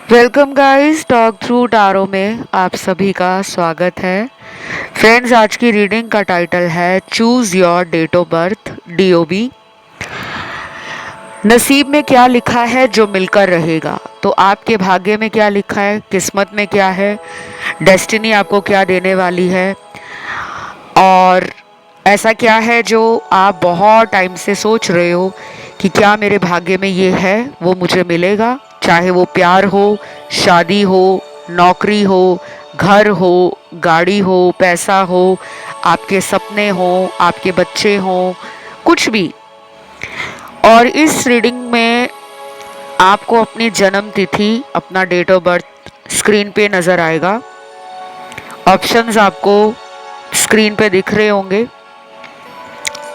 Welcome guys, talk through tarot में आप सभी का स्वागत है। फ्रेंड्स, आज की रीडिंग का टाइटल है choose your date of birth DOB. नसीब में क्या लिखा है जो मिलकर रहेगा। तो आपके भाग्य में क्या लिखा है, किस्मत में क्या है, डेस्टिनी आपको क्या देने वाली है, और ऐसा क्या है जो आप बहुत टाइम से सोच रहे हो कि क्या मेरे भाग्य में ये है, वो मुझे मिलेगा। चाहे वो प्यार हो, शादी हो, नौकरी हो, घर हो, गाड़ी हो, पैसा हो, आपके सपने हो, आपके बच्चे हो, कुछ भी। और इस रीडिंग में आपको अपनी जन्म तिथि, अपना डेट ऑफ बर्थ स्क्रीन पे नज़र आएगा। ऑप्शंस आपको स्क्रीन पे दिख रहे होंगे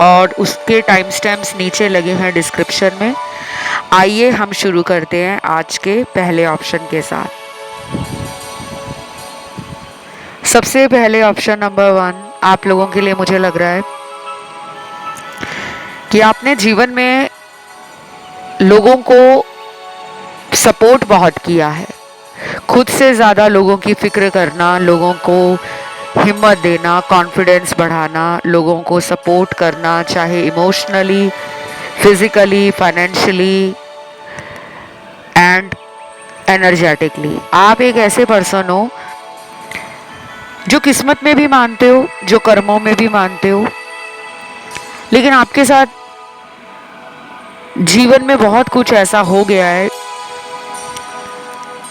और उसके टाइम स्टैम्प्स नीचे लगे हैं डिस्क्रिप्शन में। आइए हम शुरू करते हैं आज के पहले ऑप्शन के साथ। सबसे पहले ऑप्शन नंबर 1 आप लोगों के लिए मुझे लग रहा है कि आपने जीवन में लोगों को सपोर्ट बहुत किया है। खुद से ज़्यादा लोगों की फिक्र करना, लोगों को हिम्मत देना, कॉन्फिडेंस बढ़ाना, लोगों को सपोर्ट करना, चाहे emotionally, physically, financially and energetically. आप एक ऐसे पर्सन हो जो किस्मत में भी मानते हो, जो कर्मों में भी मानते हो, लेकिन आपके साथ जीवन में बहुत कुछ ऐसा हो गया है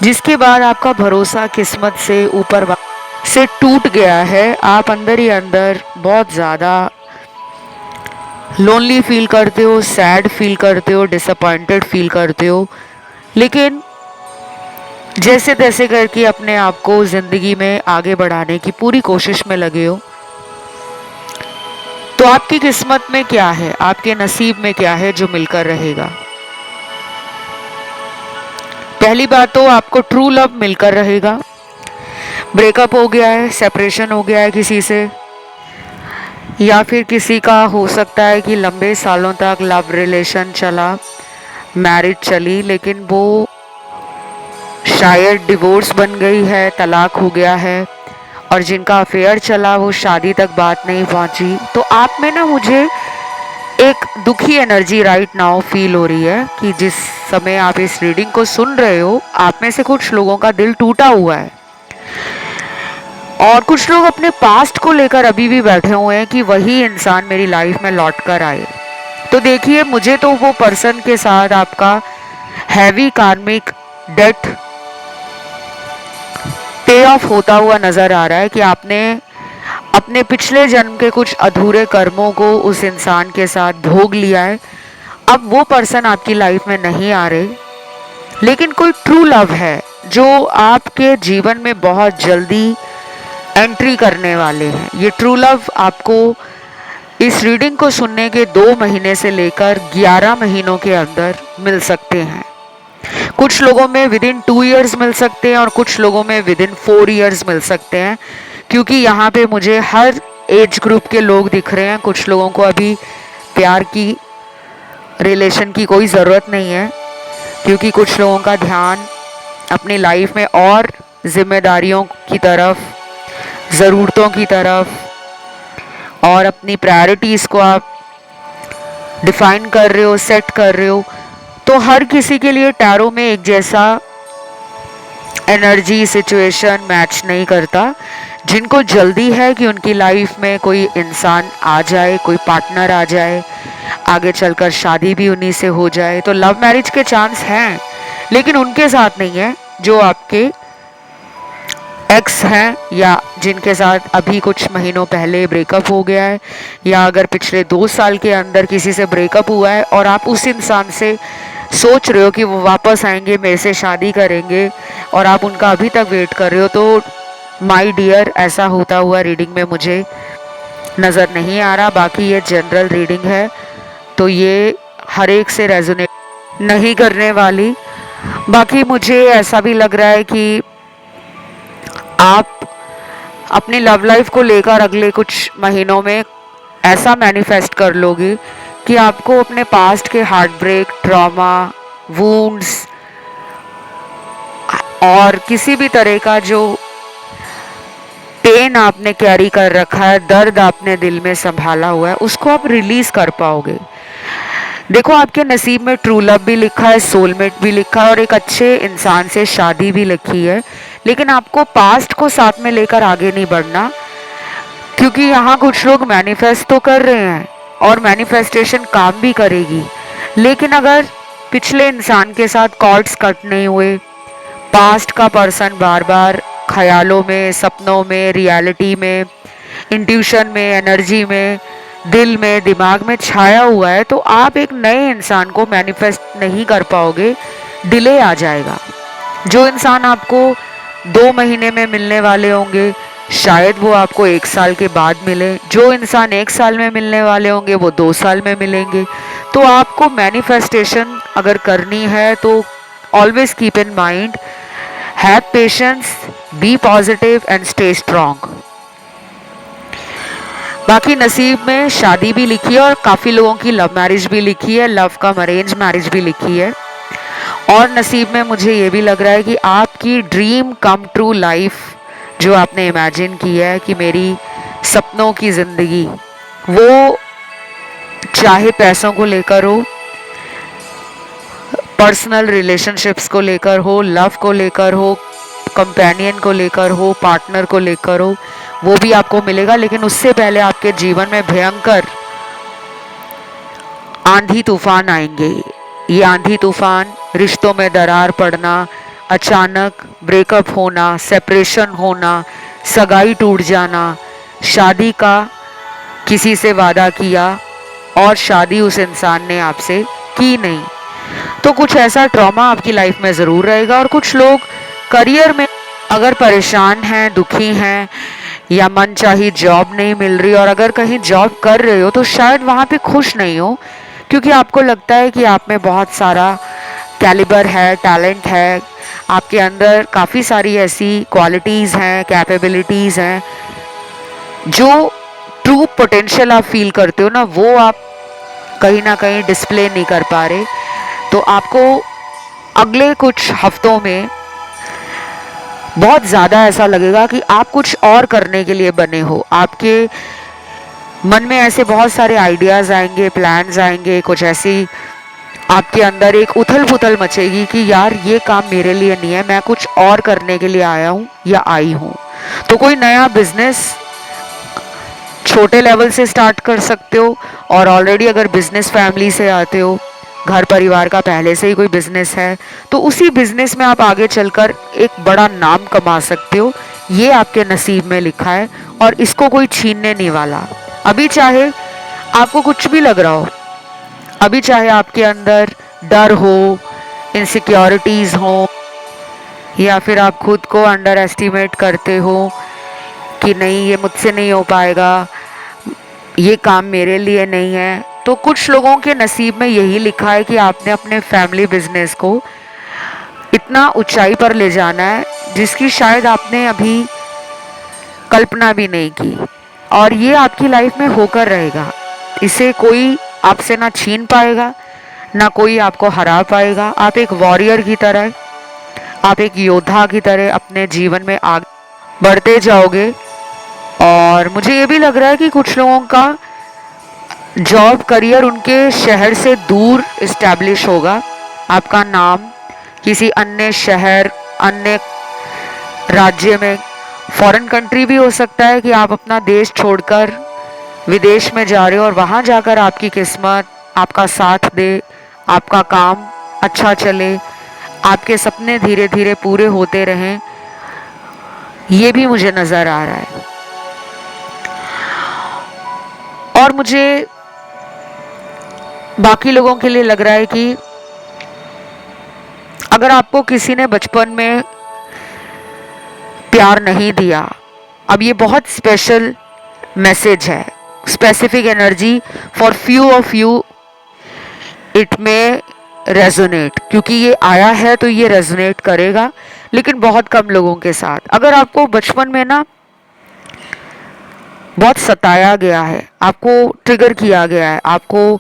जिसके बाद आपका भरोसा किस्मत से ऊपर से टूट गया है। आप अंदर ही अंदर बहुत ज़्यादा लोनली फील करते हो, सैड फील करते हो, डिसअपॉइंटेड फील करते हो, लेकिन जैसे तैसे करके अपने आप को ज़िंदगी में आगे बढ़ाने की पूरी कोशिश में लगे हो। तो आपकी किस्मत में क्या है, आपके नसीब में क्या है जो मिलकर रहेगा। पहली बात तो आपको ट्रू लव मिलकर रहेगा। ब्रेकअप हो गया है, सेपरेशन हो गया है किसी से, या फिर किसी का हो सकता है कि लंबे सालों तक लव रिलेशन चला, मैरिज चली, लेकिन वो शायद डिवोर्स बन गई है, तलाक हो गया है, और जिनका अफेयर चला वो शादी तक बात नहीं पहुंची। तो आप में ना मुझे एक दुखी एनर्जी राइट नाउ फील हो रही है कि जिस समय आप इस रीडिंग को सुन रहे हो, आप में से कुछ लोगों का दिल टूटा हुआ है और कुछ लोग अपने पास्ट को लेकर अभी भी बैठे हुए हैं कि वही इंसान मेरी लाइफ में लौट कर आए। तो देखिए, मुझे तो वो पर्सन के साथ आपका हैवी कार्मिक डेट पे ऑफ होता हुआ नजर आ रहा है कि आपने अपने पिछले जन्म के कुछ अधूरे कर्मों को उस इंसान के साथ भोग लिया है। अब वो पर्सन आपकी लाइफ में नहीं आ रहे, लेकिन कोई ट्रू लव है जो आपके जीवन में बहुत जल्दी एंट्री करने वाले हैं। ये ट्रू लव आपको इस रीडिंग को सुनने के 2 महीने से लेकर 11 महीनों के अंदर मिल सकते हैं। कुछ लोगों में विद इन 2 ईयर्स मिल सकते हैं और कुछ लोगों में विद इन 4 ईयर्स मिल सकते हैं, क्योंकि यहाँ पे मुझे हर एज ग्रुप के लोग दिख रहे हैं। कुछ लोगों को अभी प्यार की रिलेशन की कोई ज़रूरत नहीं है, क्योंकि कुछ लोगों का ध्यान अपनी लाइफ में और जिम्मेदारियों की तरफ, ज़रूरतों की तरफ और अपनी प्रायोरिटीज़ को आप डिफाइन कर रहे हो, सेट कर रहे हो। तो हर किसी के लिए टैरो में एक जैसा एनर्जी सिचुएशन मैच नहीं करता। जिनको जल्दी है कि उनकी लाइफ में कोई इंसान आ जाए, कोई पार्टनर आ जाए, आगे चलकर शादी भी उन्हीं से हो जाए, तो लव मैरिज के चांस हैं, लेकिन उनके साथ नहीं है जो आपके एक्स हैं या जिनके साथ अभी कुछ महीनों पहले ब्रेकअप हो गया है, या अगर पिछले 2 साल के अंदर किसी से ब्रेकअप हुआ है और आप उस इंसान से सोच रहे हो कि वो वापस आएंगे, मेरे से शादी करेंगे, और आप उनका अभी तक वेट कर रहे हो। तो माय डियर, ऐसा होता हुआ रीडिंग में मुझे नज़र नहीं आ रहा। बाकी ये जनरल रीडिंग है, तो ये हर एक से रेजोनेट नहीं करने वाली। बाकी मुझे ऐसा भी लग रहा है कि आप अपनी लव लाइफ को लेकर अगले कुछ महीनों में ऐसा मैनिफेस्ट कर लोगे कि आपको अपने पास्ट के हार्ट ब्रेक, ट्रॉमा, वूंड्स और किसी भी तरह का जो पेन आपने कैरी कर रखा है, दर्द आपने दिल में संभाला हुआ है, उसको आप रिलीज कर पाओगे। देखो, आपके नसीब में ट्रू लव भी लिखा है, सोलमेट भी लिखा है और एक अच्छे इंसान से शादी भी लिखी है। लेकिन आपको पास्ट को साथ में लेकर आगे नहीं बढ़ना, क्योंकि यहाँ कुछ लोग मैनिफेस्ट तो कर रहे हैं और मैनिफेस्टेशन काम भी करेगी, लेकिन अगर पिछले इंसान के साथ कॉर्ड्स कट नहीं हुए, पास्ट का पर्सन बार बार ख्यालों में, सपनों में, रियलिटी में, इंट्यूशन में, एनर्जी में, दिल में, दिमाग में छाया हुआ है, तो आप एक नए इंसान को मैनिफेस्ट नहीं कर पाओगे, डिले आ जाएगा। जो इंसान आपको 2 महीने में मिलने वाले होंगे, शायद वो आपको 1 साल के बाद मिले। जो इंसान 1 साल में मिलने वाले होंगे, वो 2 साल में मिलेंगे। तो आपको मैनिफेस्टेशन अगर करनी है तो always keep in mind, have patience, be positive and stay strong. बाकी नसीब में शादी भी लिखी है और काफ़ी लोगों की लव मैरिज भी लिखी है, लव कम अरेंज मैरिज भी लिखी है। और नसीब में मुझे ये भी लग रहा है कि आपकी ड्रीम कम ट्रू लाइफ जो आपने इमेजिन की है कि मेरी सपनों की ज़िंदगी, वो चाहे पैसों को लेकर हो, पर्सनल रिलेशनशिप्स को लेकर हो, लव को लेकर हो, कंपेनियन को लेकर हो, पार्टनर को लेकर हो, वो भी आपको मिलेगा। लेकिन उससे पहले आपके जीवन में भयंकर आंधी तूफान आएंगे। ये आंधी तूफान रिश्तों में दरार पड़ना, अचानक ब्रेकअप होना, सेपरेशन होना, सगाई टूट जाना, शादी का किसी से वादा किया और शादी उस इंसान ने आपसे की नहीं, तो कुछ ऐसा ट्रॉमा आपकी लाइफ में ज़रूर रहेगा। और कुछ लोग करियर में अगर परेशान हैं, दुखी हैं, या मनचाही जॉब नहीं मिल रही, और अगर कहीं जॉब कर रहे हो तो शायद वहाँ पे खुश नहीं हो, क्योंकि आपको लगता है कि आप में बहुत सारा कैलिबर है, टैलेंट है, आपके अंदर काफ़ी सारी ऐसी क्वालिटीज़ हैं, कैपेबिलिटीज़ हैं, जो ट्रू पोटेंशियल आप फील करते हो ना, वो आप कहीं ना कहीं डिस्प्ले नहीं कर पा रहे। तो आपको अगले कुछ हफ्तों में बहुत ज़्यादा ऐसा लगेगा कि आप कुछ और करने के लिए बने हो। आपके मन में ऐसे बहुत सारे आइडियाज़ आएंगे, प्लान्स आएंगे, कुछ ऐसी आपके अंदर एक उथल पुथल मचेगी कि यार ये काम मेरे लिए नहीं है, मैं कुछ और करने के लिए आया हूँ या आई हूँ। तो कोई नया बिजनेस छोटे लेवल से स्टार्ट कर सकते हो, और ऑलरेडी अगर बिजनेस फैमिली से आते हो, घर परिवार का पहले से ही कोई बिजनेस है, तो उसी बिजनेस में आप आगे चलकर एक बड़ा नाम कमा सकते हो। ये आपके नसीब में लिखा है और इसको कोई छीनने नहीं वाला। अभी चाहे आपको कुछ भी लग रहा हो, अभी चाहे आपके अंदर डर हो, इनसिक्योरिटीज़ हो, या फिर आप खुद को अंडर एस्टिमेट करते हो कि नहीं ये मुझसे नहीं हो पाएगा, ये काम मेरे लिए नहीं है, तो कुछ लोगों के नसीब में यही लिखा है कि आपने अपने फैमिली बिजनेस को इतना ऊंचाई पर ले जाना है जिसकी शायद आपने अभी कल्पना भी नहीं की, और ये आपकी लाइफ में होकर रहेगा। इसे कोई आपसे ना छीन पाएगा, ना कोई आपको हरा पाएगा। आप एक वॉरियर की तरह, आप एक योद्धा की तरह अपने जीवन में आगे बढ़ते जाओगे। और मुझे ये भी लग रहा है कि कुछ लोगों का जॉब करियर उनके शहर से दूर इस्टेब्लिश होगा। आपका नाम किसी अन्य शहर, अन्य राज्य में, फॉरेन कंट्री भी हो सकता है कि आप अपना देश छोड़कर विदेश में जा रहे हो और वहाँ जाकर आपकी किस्मत आपका साथ दे, आपका काम अच्छा चले, आपके सपने धीरे धीरे पूरे होते रहें, ये भी मुझे नज़र आ रहा है। और मुझे बाकी लोगों के लिए लग रहा है कि अगर आपको किसी ने बचपन में प्यार नहीं दिया, अब ये बहुत स्पेशल मैसेज है, specific energy for few of you it में रेजोनेट, क्योंकि ये आया है तो ये रेजोनेट करेगा, लेकिन बहुत कम लोगों के साथ। अगर आपको बचपन में ना बहुत सताया गया है, आपको ट्रिगर किया गया है, आपको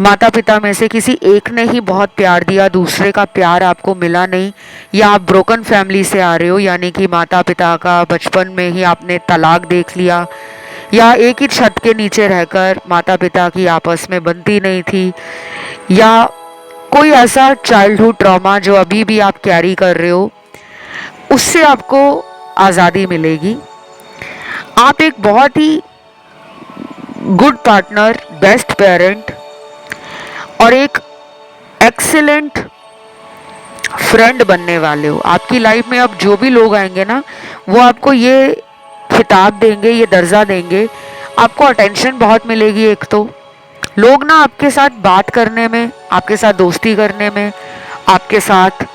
माता पिता में से किसी एक ने ही बहुत प्यार दिया, दूसरे का प्यार आपको मिला नहीं, या आप ब्रोकन फैमिली से आ रहे हो, यानी कि माता पिता का बचपन में ही आपने तलाक देख लिया, या एक ही छत के नीचे रहकर माता पिता की आपस में बनती नहीं थी, या कोई ऐसा चाइल्डहुड ट्रॉमा जो अभी भी आप कैरी कर रहे हो, उससे आपको आज़ादी मिलेगी। आप एक बहुत ही गुड पार्टनर, बेस्ट पेरेंट और एक एक्सीलेंट फ्रेंड बनने वाले हो। आपकी लाइफ में अब जो भी लोग आएंगे ना, वो आपको ये खिताब देंगे, ये दर्जा देंगे, आपको अटेंशन बहुत मिलेगी। एक तो लोग ना आपके साथ बात करने में, आपके साथ दोस्ती करने में, आपके साथ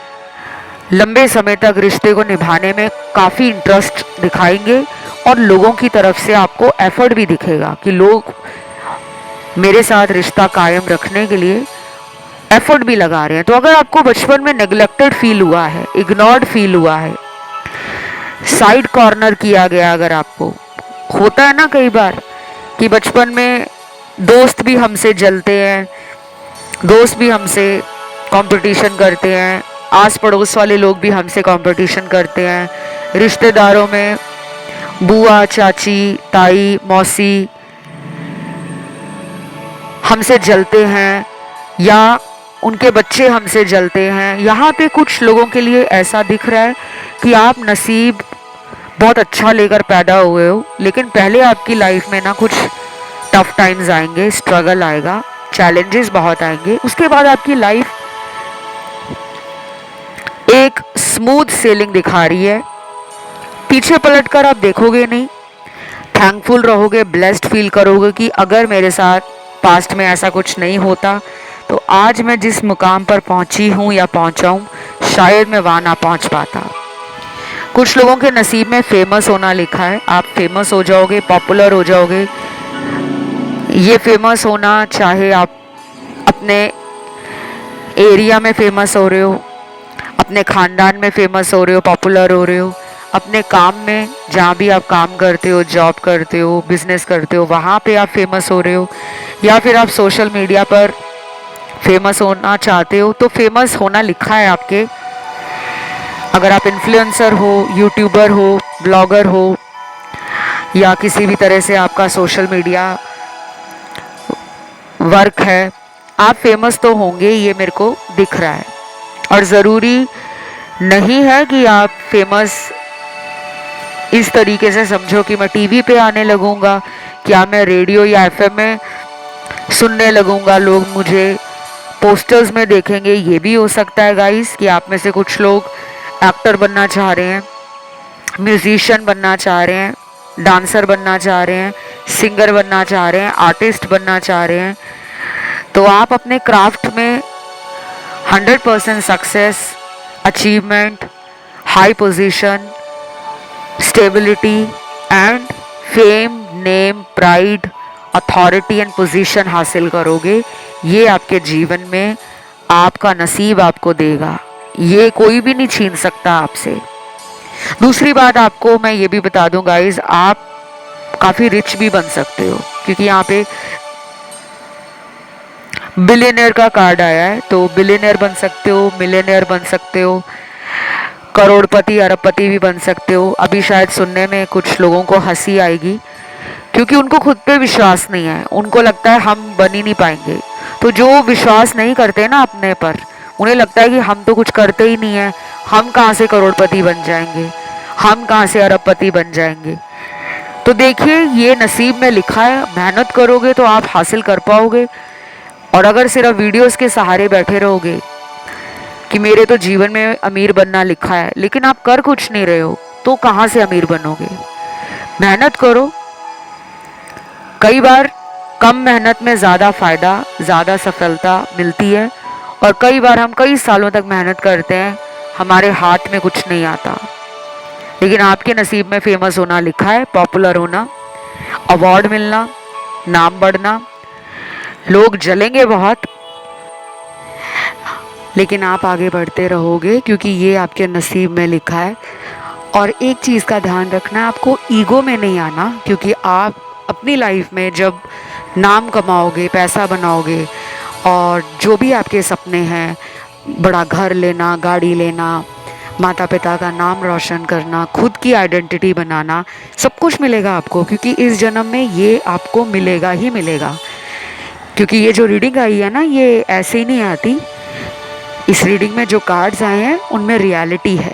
लंबे समय तक रिश्ते को निभाने में काफ़ी इंटरेस्ट दिखाएंगे, और लोगों की तरफ से आपको एफर्ट भी दिखेगा कि लोग मेरे साथ रिश्ता कायम रखने के लिए एफर्ट भी लगा रहे हैं। तो अगर आपको बचपन में नेग्लेक्टेड फील हुआ है, इग्नोर्ड फील हुआ है, साइड कॉर्नर किया गया, अगर आपको होता है ना कई बार कि बचपन में दोस्त भी हमसे जलते हैं, दोस्त भी हमसे कंपटीशन करते हैं, आस पड़ोस वाले लोग भी हमसे कंपटीशन करते हैं, रिश्तेदारों में बुआ, चाची, ताई, मौसी हमसे जलते हैं, या उनके बच्चे हमसे जलते हैं। यहाँ पे कुछ लोगों के लिए ऐसा दिख रहा है कि आप नसीब बहुत अच्छा लेकर पैदा हुए हो, लेकिन पहले आपकी लाइफ में ना कुछ टफ टाइम्स आएंगे, स्ट्रगल आएगा, चैलेंजेस बहुत आएंगे। उसके बाद आपकी लाइफ एक स्मूथ सेलिंग दिखा रही है। पीछे पलटकर आप देखोगे नहीं, थैंकफुल रहोगे, ब्लेस्ड फील करोगे कि अगर मेरे साथ पास्ट में ऐसा कुछ नहीं होता तो आज मैं जिस मुकाम पर पहुंची हूं या पहुंचा हूं, शायद मैं वहां ना पहुंच पाता। कुछ लोगों के नसीब में फेमस होना लिखा है। आप फेमस हो जाओगे, पॉपुलर हो जाओगे। ये फेमस होना, चाहे आप अपने एरिया में फेमस हो रहे हो, अपने खानदान में फेमस हो रहे हो, पॉपुलर हो रहे हो, अपने काम में जहाँ भी आप काम करते हो, जॉब करते हो, बिजनेस करते हो, वहाँ पे आप फेमस हो रहे हो, या फिर आप सोशल मीडिया पर फेमस होना चाहते हो, तो फेमस होना लिखा है आपके। अगर आप इन्फ्लुएंसर हो, यूट्यूबर हो, ब्लॉगर हो, या किसी भी तरह से आपका सोशल मीडिया वर्क है, आप फेमस तो होंगे, ये मेरे को दिख रहा है। और ज़रूरी नहीं है कि आप फेमस इस तरीके से समझो कि मैं टीवी पे आने लगूंगा, क्या मैं रेडियो या एफएम में सुनने लगूंगा, लोग मुझे पोस्टर्स में देखेंगे। ये भी हो सकता है गाइस कि आप में से कुछ लोग एक्टर बनना चाह रहे हैं, म्यूजिशियन बनना चाह रहे हैं, डांसर बनना चाह रहे हैं, सिंगर बनना चाह रहे हैं, आर्टिस्ट बनना चाह रहे हैं। तो आप अपने क्राफ्ट में 100% success, achievement, high position, stability and fame, name, pride, authority and position हासिल करोगे। ये आपके जीवन में आपका नसीब आपको देगा, ये कोई भी नहीं छीन सकता आपसे। दूसरी बात आपको मैं ये भी बता दूं गाइज, आप काफ़ी रिच भी बन सकते हो, क्योंकि यहाँ पे बिलियनियर का कार्ड आया है। तो बिलियनियर बन सकते हो, मिलियनियर बन सकते हो, करोड़पति, अरबपति भी बन सकते हो। अभी शायद सुनने में कुछ लोगों को हंसी आएगी, क्योंकि उनको खुद पे विश्वास नहीं है, उनको लगता है हम बन ही नहीं पाएंगे। तो जो विश्वास नहीं करते ना अपने पर, उन्हें लगता है कि हम तो कुछ करते ही नहीं है, हम कहाँ से करोड़पति बन जाएंगे, हम कहाँ से अरबपति बन जाएंगे। तो देखिए, ये नसीब में लिखा है, मेहनत करोगे तो आप हासिल कर पाओगे। और अगर सिर्फ वीडियोस के सहारे बैठे रहोगे कि मेरे तो जीवन में अमीर बनना लिखा है, लेकिन आप कर कुछ नहीं रहे हो, तो कहाँ से अमीर बनोगे। मेहनत करो। कई बार कम मेहनत में ज़्यादा फायदा, ज़्यादा सफलता मिलती है, और कई बार हम कई सालों तक मेहनत करते हैं, हमारे हाथ में कुछ नहीं आता। लेकिन आपके नसीब में फेमस होना लिखा है, पॉपुलर होना, अवार्ड मिलना, नाम बढ़ना। लोग जलेंगे बहुत, लेकिन आप आगे बढ़ते रहोगे, क्योंकि ये आपके नसीब में लिखा है। और एक चीज़ का ध्यान रखना, आपको ईगो में नहीं आना, क्योंकि आप अपनी लाइफ में जब नाम कमाओगे, पैसा बनाओगे, और जो भी आपके सपने हैं, बड़ा घर लेना, गाड़ी लेना, माता पिता का नाम रोशन करना, खुद की आइडेंटिटी बनाना, सब कुछ मिलेगा आपको, क्योंकि इस जन्म में ये आपको मिलेगा ही मिलेगा। क्योंकि ये जो रीडिंग आई है ना, ये ऐसे ही नहीं आती। इस रीडिंग में जो कार्ड्स आए हैं उनमें रियलिटी है।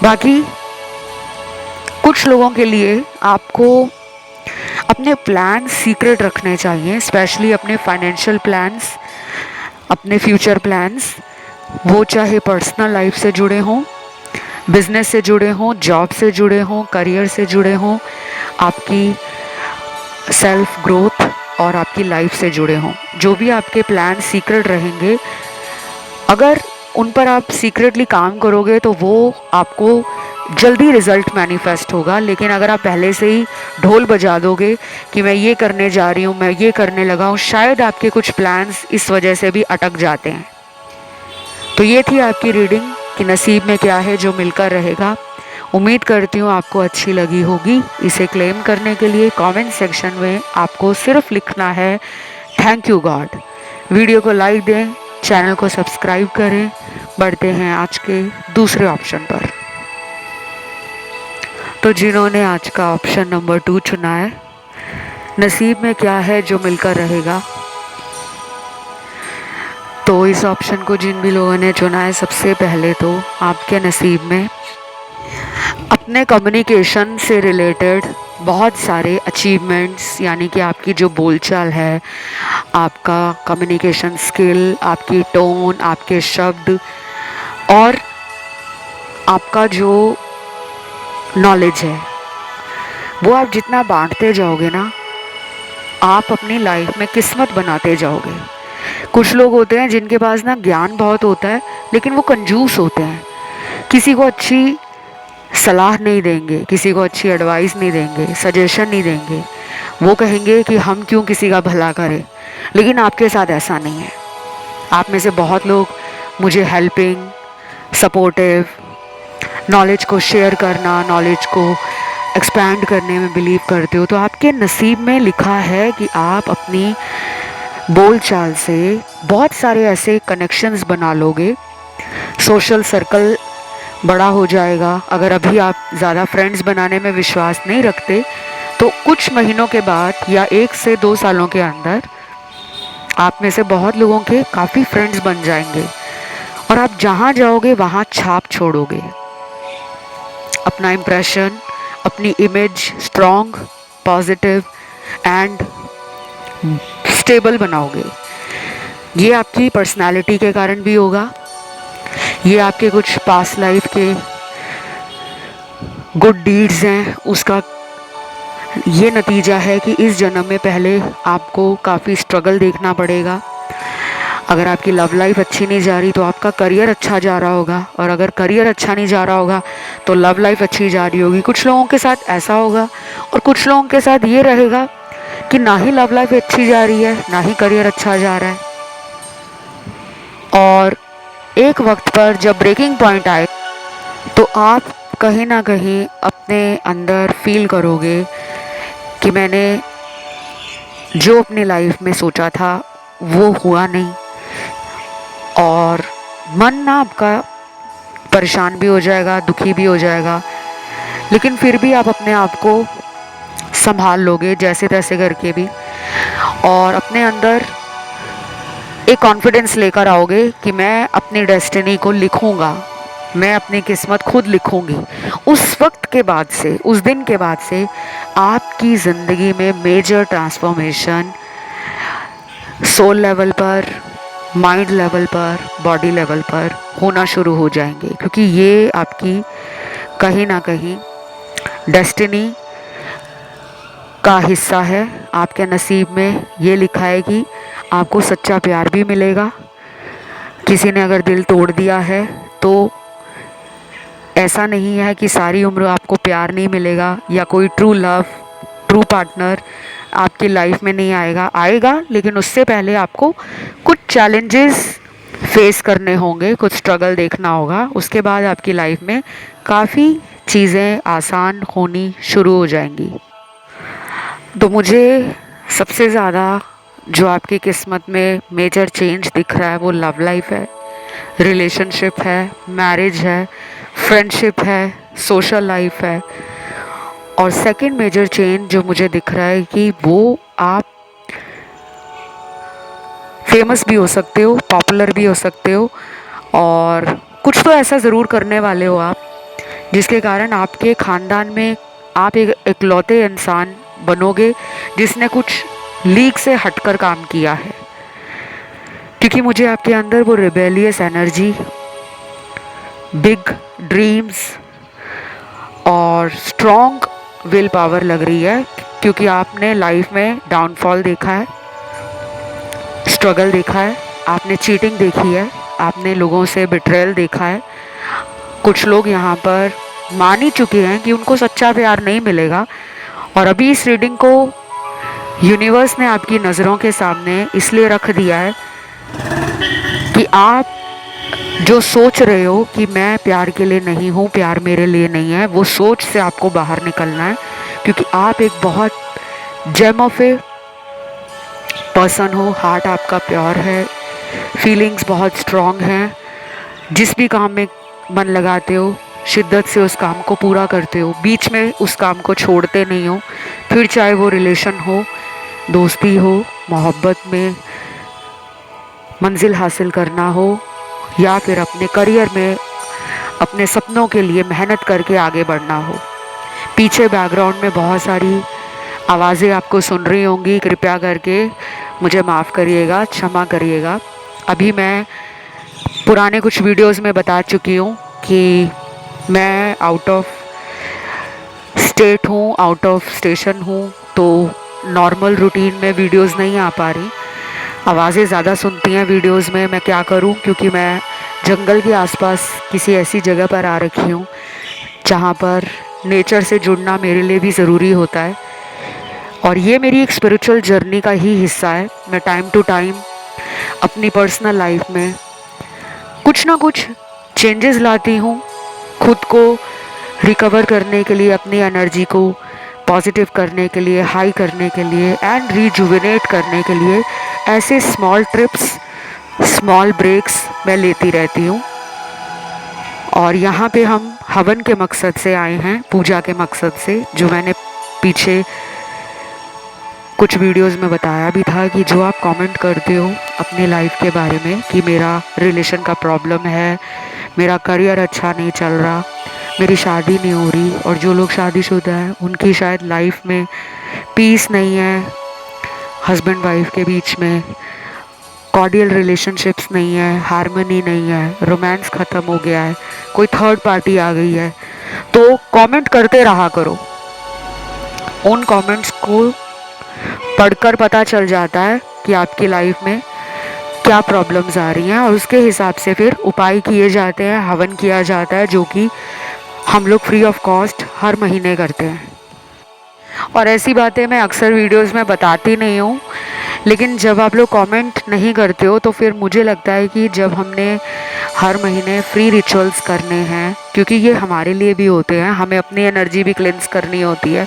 बाकी कुछ लोगों के लिए आपको अपने प्लान सीक्रेट रखने चाहिए, स्पेशली अपने फाइनेंशियल प्लान्स, अपने फ्यूचर प्लान्स, वो चाहे पर्सनल लाइफ से जुड़े हों, बिजनेस से जुड़े हों, जॉब से जुड़े हों, करियर से जुड़े हों, आपकी सेल्फ ग्रोथ और आपकी लाइफ से जुड़े हों। जो भी आपके प्लान सीक्रेट रहेंगे, अगर उन पर आप सीक्रेटली काम करोगे तो वो आपको जल्दी रिजल्ट मैनिफेस्ट होगा। लेकिन अगर आप पहले से ही ढोल बजा दोगे कि मैं ये करने जा रही हूँ, मैं ये करने लगा हूँ, शायद आपके कुछ प्लान्स इस वजह से भी अटक जाते हैं। तो ये थी आपकी रीडिंग कि नसीब में क्या है जो मिलकर रहेगा। उम्मीद करती हूँ आपको अच्छी लगी होगी। इसे क्लेम करने के लिए कमेंट सेक्शन में आपको सिर्फ लिखना है थैंक यू गॉड। वीडियो को लाइक दें, चैनल को सब्सक्राइब करें। बढ़ते हैं आज के दूसरे ऑप्शन पर। तो जिन्होंने आज का ऑप्शन नंबर 2 चुना है, नसीब में क्या है जो मिलकर रहेगा, तो इस ऑप्शन को जिन भी लोगों ने चुना है, सबसे पहले तो आपके नसीब में अपने कम्युनिकेशन से रिलेटेड बहुत सारे अचीवमेंट्स, यानी कि आपकी जो बोलचाल है, आपका कम्युनिकेशन स्किल, आपकी टोन, आपके शब्द और आपका जो नॉलेज है, वो आप जितना बांटते जाओगे ना, आप अपनी लाइफ में किस्मत बनाते जाओगे। कुछ लोग होते हैं जिनके पास ना ज्ञान बहुत होता है, लेकिन वो कंजूस होते हैं। किसी को अच्छी सलाह नहीं देंगे, किसी को अच्छी एडवाइस नहीं देंगे, सजेशन नहीं देंगे। वो कहेंगे कि हम क्यों किसी का भला करें। लेकिन आपके साथ ऐसा नहीं है। आप में से बहुत लोग मुझे हेल्पिंग, सपोर्टिव, नॉलेज को शेयर करना, नॉलेज को एक्सपैंड करने में बिलीव करते हो। तो आपके नसीब में लिखा है कि आप अपनी बोलचाल से बहुत सारे ऐसे कनेक्शंस बना लोगे, सोशल सर्कल बड़ा हो जाएगा। अगर अभी आप ज़्यादा फ्रेंड्स बनाने में विश्वास नहीं रखते, तो कुछ महीनों के बाद या 1 से 2 सालों के अंदर आप में से बहुत लोगों के काफ़ी फ्रेंड्स बन जाएंगे और आप जहाँ जाओगे वहाँ छाप छोड़ोगे। अपना इम्प्रेशन, अपनी image strong, positive and stable बनाओगे। ये आपकी पर्सनालिटी के कारण भी होगा। ये आपके कुछ पास्ट लाइफ के गुड डीड्स हैं, उसका ये नतीजा है कि इस जन्म में पहले आपको काफ़ी स्ट्रगल देखना पड़ेगा। अगर आपकी लव लाइफ अच्छी नहीं जा रही तो आपका करियर अच्छा जा रहा होगा, और अगर करियर अच्छा नहीं जा रहा होगा तो लव लाइफ अच्छी जा रही होगी। कुछ लोगों के साथ ऐसा होगा और कुछ लोगों के साथ ये रहेगा कि ना ही लव लाइफ अच्छी जा रही है, ना ही करियर अच्छा जा रहा है। और एक वक्त पर जब ब्रेकिंग पॉइंट आए तो आप कहीं ना कहीं अपने अंदर फील करोगे कि मैंने जो अपनी लाइफ में सोचा था वो हुआ नहीं, और मन ना आपका परेशान भी हो जाएगा, दुखी भी हो जाएगा। लेकिन फिर भी आप अपने आप को संभाल लोगे जैसे तैसे करके भी, और अपने अंदर एक कॉन्फिडेंस लेकर आओगे कि मैं अपनी डेस्टिनी को लिखूंगा, मैं अपनी किस्मत खुद लिखूंगी। उस वक्त के बाद से, उस दिन के बाद से आपकी ज़िंदगी में मेजर ट्रांसफॉर्मेशन सोल लेवल पर, माइंड लेवल पर, बॉडी लेवल पर होना शुरू हो जाएंगे, क्योंकि ये आपकी कहीं ना कहीं डेस्टिनी का हिस्सा है। आपके नसीब में ये लिखा है कि आपको सच्चा प्यार भी मिलेगा। किसी ने अगर दिल तोड़ दिया है तो ऐसा नहीं है कि सारी उम्र आपको प्यार नहीं मिलेगा, या कोई ट्रू लव, ट्रू पार्टनर आपकी लाइफ में नहीं आएगा। आएगा, लेकिन उससे पहले आपको कुछ चैलेंजेस फेस करने होंगे, कुछ स्ट्रगल देखना होगा। उसके बाद आपकी लाइफ में काफ़ी चीज़ें आसान होनी शुरू हो जाएंगी। तो मुझे सबसे ज़्यादा जो आपकी किस्मत में मेजर चेंज दिख रहा है वो लव लाइफ है, रिलेशनशिप है, मैरिज है, फ्रेंडशिप है, सोशल लाइफ है। और सेकंड मेजर चेंज जो मुझे दिख रहा है कि वो आप फेमस भी हो सकते हो, पॉपुलर भी हो सकते हो, और कुछ तो ऐसा ज़रूर करने वाले हो आप जिसके कारण आपके ख़ानदान में आप एक इकलौते इंसान बनोगे जिसने कुछ लीग से हटकर काम किया है। क्योंकि मुझे आपके अंदर वो रिबेलियस एनर्जी, बिग ड्रीम्स और स्ट्रॉन्ग विल पावर लग रही है, क्योंकि आपने लाइफ में डाउनफॉल देखा है, स्ट्रगल देखा है, आपने चीटिंग देखी है, आपने लोगों से बिट्रेयल देखा है। कुछ लोग यहाँ पर मान ही चुके हैं कि उनको सच्चा प्यार नहीं मिलेगा, और अभी इस रीडिंग को यूनिवर्स ने आपकी नज़रों के सामने इसलिए रख दिया है कि आप जो सोच रहे हो कि मैं प्यार के लिए नहीं हूँ, प्यार मेरे लिए नहीं है, वो सोच से आपको बाहर निकलना है। क्योंकि आप एक बहुत जेम ऑफ ए पर्सन हो, हार्ट आपका प्योर है, फीलिंग्स बहुत स्ट्रॉन्ग हैं, जिस भी काम में मन लगाते हो शिद्दत से उस काम को पूरा करते हो, बीच में उस काम को छोड़ते नहीं हो। फिर चाहे वो रिलेशन हो, दोस्ती हो, मोहब्बत में मंजिल हासिल करना हो, या फिर अपने करियर में अपने सपनों के लिए मेहनत करके आगे बढ़ना हो। पीछे बैकग्राउंड में बहुत सारी आवाज़ें आपको सुन रही होंगी, कृपया करके मुझे माफ़ करिएगा, क्षमा करिएगा। अभी मैं पुराने कुछ वीडियोस में बता चुकी हूँ कि मैं आउट ऑफ स्टेट हूँ, आउट ऑफ स्टेशन हूँ, तो नॉर्मल रूटीन में वीडियोस नहीं आ पा रही, आवाज़ें ज़्यादा सुनती हैं वीडियोस में। मैं क्या करूँ, क्योंकि मैं जंगल के आसपास किसी ऐसी जगह पर आ रखी हूँ जहाँ पर नेचर से जुड़ना मेरे लिए भी ज़रूरी होता है, और ये मेरी एक स्पिरिचुअल जर्नी का ही हिस्सा है। मैं टाइम टू टाइम अपनी पर्सनल लाइफ में कुछ ना कुछ चेंजेस लाती हूँ, खुद को रिकवर करने के लिए, अपनी एनर्जी को पॉजिटिव करने के लिए, हाई करने के लिए एंड रिजुविनेट करने के लिए ऐसे स्मॉल ट्रिप्स, स्मॉल ब्रेक्स मैं लेती रहती हूँ। और यहाँ पे हम हवन के मकसद से आए हैं, पूजा के मकसद से, जो मैंने पीछे कुछ वीडियोस में बताया भी था कि जो आप कमेंट करते हो अपनी लाइफ के बारे में कि मेरा रिलेशन का प्रॉब्लम है, मेरा करियर अच्छा नहीं चल रहा, मेरी शादी नहीं हो रही, और जो लोग शादीशुदा हैं उनकी शायद लाइफ में पीस नहीं है, हस्बैंड वाइफ के बीच में कॉर्डियल रिलेशनशिप्स नहीं है, हारमनी नहीं है, रोमांस ख़त्म हो गया है, कोई थर्ड पार्टी आ गई है, तो कमेंट करते रहा करो। उन कमेंट्स को पढ़कर पता चल जाता है कि आपकी लाइफ में क्या प्रॉब्लम्स आ रही हैं, और उसके हिसाब से फिर उपाय किए जाते हैं, हवन किया जाता है, जो कि हम लोग फ्री ऑफ कॉस्ट हर महीने करते हैं। और ऐसी बातें मैं अक्सर वीडियोस में बताती नहीं हूँ, लेकिन जब आप लोग कमेंट नहीं करते हो तो फिर मुझे लगता है कि जब हमने हर महीने फ्री रिचुअल्स करने हैं, क्योंकि ये हमारे लिए भी होते हैं, हमें अपनी एनर्जी भी क्लेंस करनी होती है,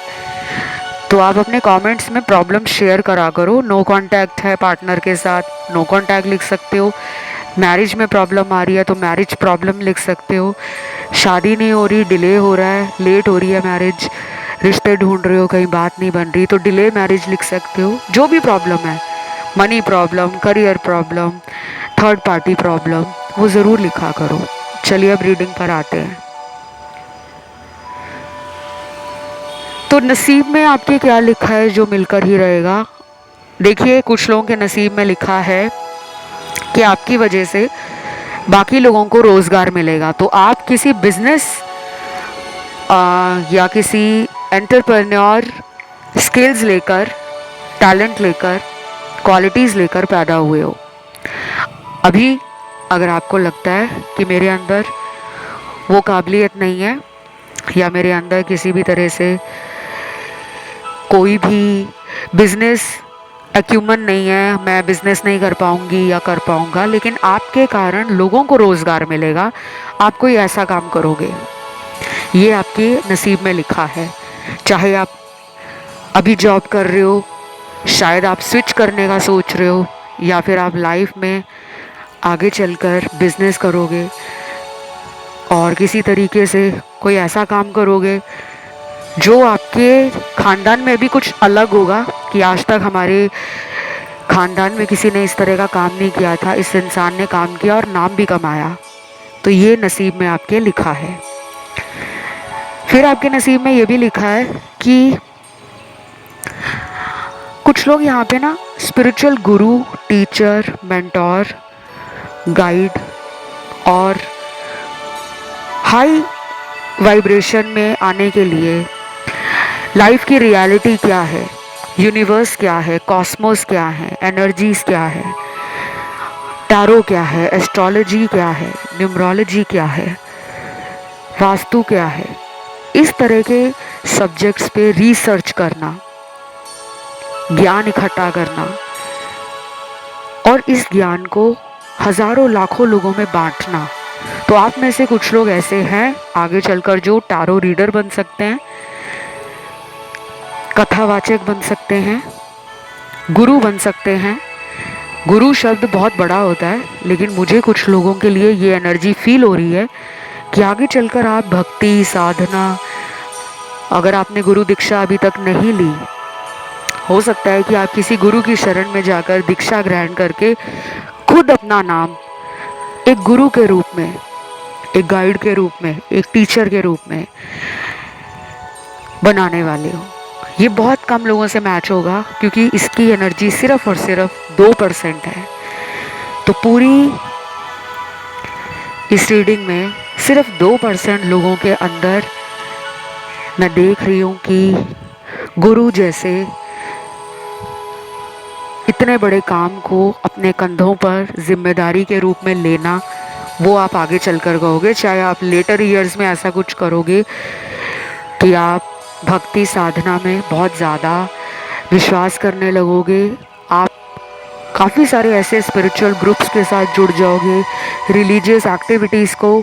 तो आप अपने कमेंट्स में प्रॉब्लम शेयर करा करो। नो कांटेक्ट है पार्टनर के साथ, नो कांटेक्ट लिख सकते हो। मैरिज में प्रॉब्लम आ रही है तो मैरिज प्रॉब्लम लिख सकते हो। शादी नहीं हो रही, डिले हो रहा है, लेट हो रही है मैरिज, रिश्ते ढूंढ रहे हो, कहीं बात नहीं बन रही, तो डिले मैरिज लिख सकते हो। जो भी प्रॉब्लम है, money problem, career problem, third party problem, वो ज़रूर लिखा करो। चलिए अब रीडिंग पर आते हैं। तो नसीब में आपके क्या लिखा है जो मिलकर ही रहेगा। देखिए, कुछ लोगों के नसीब में लिखा है कि आपकी वजह से बाकी लोगों को रोज़गार मिलेगा। तो आप किसी बिजनेस या किसी एंटरप्रेन्योर स्किल्स लेकर, टैलेंट लेकर, क्वालिटीज़ लेकर पैदा हुए हो। अभी अगर आपको लगता है कि मेरे अंदर वो काबिलियत नहीं है, या मेरे अंदर किसी भी तरह से कोई भी बिजनेस एक्यूमन नहीं है, मैं बिजनेस नहीं कर पाऊंगी या कर पाऊंगा, लेकिन आपके कारण लोगों को रोज़गार मिलेगा, आप कोई ऐसा काम करोगे, ये आपके नसीब में लिखा है। चाहे आप अभी जॉब कर रहे हो शायद आप स्विच करने का सोच रहे हो, या फिर आप लाइफ में आगे चलकर बिजनेस करोगे और किसी तरीके से कोई ऐसा काम करोगे जो आपके खानदान में भी कुछ अलग होगा कि आज तक हमारे खानदान में किसी ने इस तरह का काम नहीं किया था, इस इंसान ने काम किया और नाम भी कमाया। तो ये नसीब में आपके लिखा है। फिर आपके नसीब में ये भी लिखा है कि कुछ लोग यहाँ पे ना स्पिरिचुअल गुरु, टीचर, मेंटोर, गाइड और हाई वाइब्रेशन में आने के लिए लाइफ की रियलिटी क्या है, यूनिवर्स क्या है, कॉस्मोस क्या है, एनर्जीज क्या है, टैरो क्या है, एस्ट्रोलॉजी क्या है, न्यूमरोलॉजी क्या है, वास्तु क्या है, इस तरह के सब्जेक्ट्स पे रिसर्च करना, ज्ञान इकट्ठा करना और इस ज्ञान को हजारों लाखों लोगों में बांटना। तो आप में से कुछ लोग ऐसे हैं आगे चलकर जो टैरो रीडर बन सकते हैं, कथावाचक बन सकते हैं, गुरु बन सकते हैं। गुरु शब्द बहुत बड़ा होता है, लेकिन मुझे कुछ लोगों के लिए ये एनर्जी फील हो रही है कि आगे चलकर आप भक्ति, साधना, अगर आपने गुरु दीक्षा अभी तक नहीं ली, हो सकता है कि आप किसी गुरु की शरण में जाकर दीक्षा ग्रहण करके खुद अपना नाम एक गुरु के रूप में, एक गाइड के रूप में, एक टीचर के रूप में बनाने वाले हो। ये बहुत कम लोगों से मैच होगा क्योंकि इसकी एनर्जी सिर्फ और सिर्फ 2% है। तो पूरी इस रीडिंग में सिर्फ 2% लोगों के अंदर मैं देख रही हूँ कि गुरु जैसे इतने बड़े काम को अपने कंधों पर जिम्मेदारी के रूप में लेना, वो आप आगे चलकर कहोगे। चाहे आप लेटर ईयर्स में ऐसा कुछ करोगे कि आप भक्ति साधना में बहुत ज़्यादा विश्वास करने लगोगे, आप काफ़ी सारे ऐसे स्पिरिचुअल ग्रुप्स के साथ जुड़ जाओगे, रिलीजियस एक्टिविटीज़ को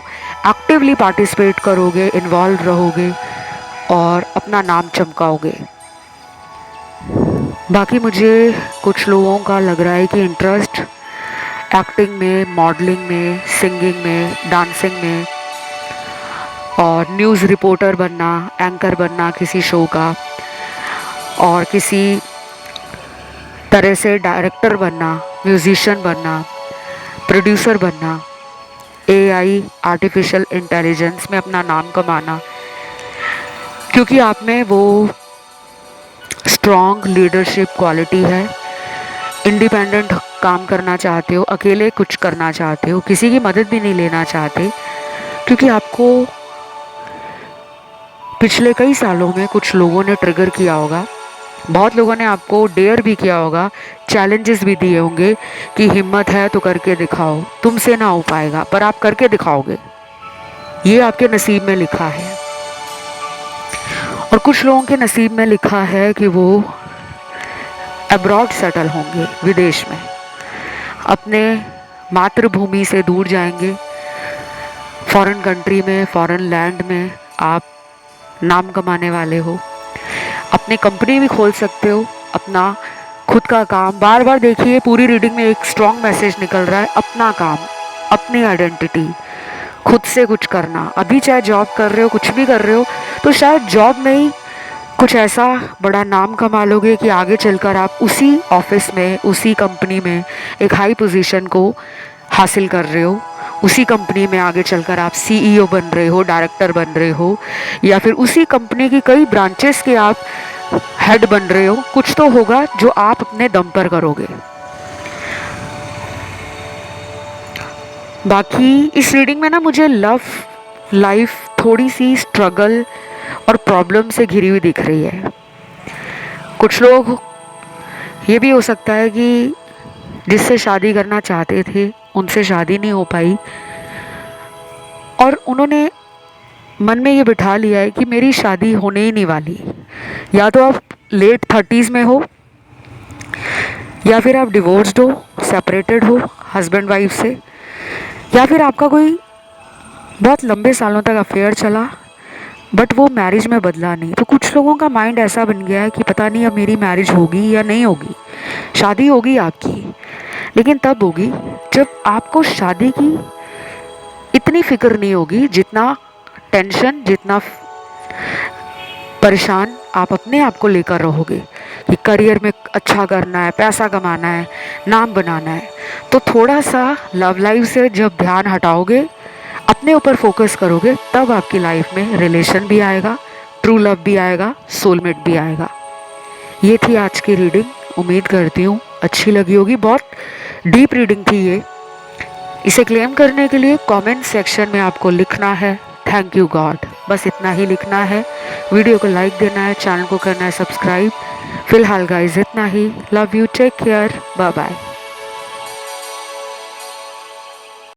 एक्टिवली पार्टिसिपेट करोगे, इन्वॉल्व रहोगे और अपना नाम चमकाओगे। बाकी मुझे कुछ लोगों का लग रहा है कि इंटरेस्ट एक्टिंग में, मॉडलिंग में, सिंगिंग में, डांसिंग में और न्यूज़ रिपोर्टर बनना, एंकर बनना किसी शो का, और किसी तरह से डायरेक्टर बनना, म्यूजिशियन बनना, प्रोड्यूसर बनना, एआई, आर्टिफिशियल इंटेलिजेंस में अपना नाम कमाना, क्योंकि आप में वो स्ट्रॉन्ग लीडरशिप क्वालिटी है। इंडिपेंडेंट काम करना चाहते हो, अकेले कुछ करना चाहते हो, किसी की मदद भी नहीं लेना चाहते, क्योंकि आपको पिछले कई सालों में कुछ लोगों ने ट्रिगर किया होगा, बहुत लोगों ने आपको डेयर भी किया होगा, चैलेंजेस भी दिए होंगे कि हिम्मत है तो करके दिखाओ, तुमसे ना हो पाएगा पर आप करके दिखाओगे। ये आपके नसीब में लिखा है। और कुछ लोगों के नसीब में लिखा है कि वो अब्रॉड सेटल होंगे, विदेश में, अपने मातृभूमि से दूर जाएंगे, फॉरेन कंट्री में, फॉरेन लैंड में आप नाम कमाने वाले हो, अपनी कंपनी भी खोल सकते हो, अपना खुद का काम। बार बार देखिए पूरी रीडिंग में एक स्ट्रॉन्ग मैसेज निकल रहा है, अपना काम, अपनी आइडेंटिटी, खुद से कुछ करना। अभी चाहे जॉब कर रहे हो, कुछ भी कर रहे हो, तो शायद जॉब में ही कुछ ऐसा बड़ा नाम कमा लोगे कि आगे चलकर आप उसी ऑफिस में, उसी कंपनी में एक हाई पोजीशन को हासिल कर रहे हो, उसी कंपनी में आगे चलकर आप सीईओ बन रहे हो, डायरेक्टर बन रहे हो, या फिर उसी कंपनी की कई ब्रांचेस के आप हेड बन रहे हो। कुछ तो होगा जो आप अपने दम पर करोगे। बाकी इस रीडिंग में ना मुझे लव लाइफ थोड़ी सी स्ट्रगल और प्रॉब्लम से घिरी हुई दिख रही है। कुछ लोग, ये भी हो सकता है कि जिससे शादी करना चाहते थे उनसे शादी नहीं हो पाई और उन्होंने मन में ये बिठा लिया है कि मेरी शादी होने ही नहीं वाली। या तो आप लेट 30s में हो, या फिर आप डिवोर्स्ड हो, सेपरेटेड हो हस्बैंड वाइफ से, या फिर आपका कोई बहुत लंबे सालों तक अफेयर चला बट वो मैरिज में बदला नहीं। तो कुछ लोगों का माइंड ऐसा बन गया है कि पता नहीं अब मेरी मैरिज होगी या नहीं होगी। शादी होगी आपकी, लेकिन तब होगी जब आपको शादी की इतनी फिक्र नहीं होगी, जितना टेंशन, जितना परेशान आप अपने आप को लेकर रहोगे कि करियर में अच्छा करना है, पैसा कमाना है, नाम बनाना है। तो थोड़ा सा लव लाइफ से जब ध्यान हटाओगे, अपने ऊपर फोकस करोगे, तब आपकी लाइफ में रिलेशन भी आएगा, ट्रू लव भी आएगा, सोलमेट भी आएगा। ये थी आज की रीडिंग। उम्मीद करती हूँ अच्छी लगी होगी। बहुत डीप रीडिंग थी ये। इसे क्लेम करने के लिए कमेंट सेक्शन में आपको लिखना है थैंक यू गॉड, बस इतना ही लिखना है। वीडियो को लाइक देना है, चैनल को करना है सब्सक्राइब। फिलहाल गाइस इतना ही। Love you, take care, bye bye.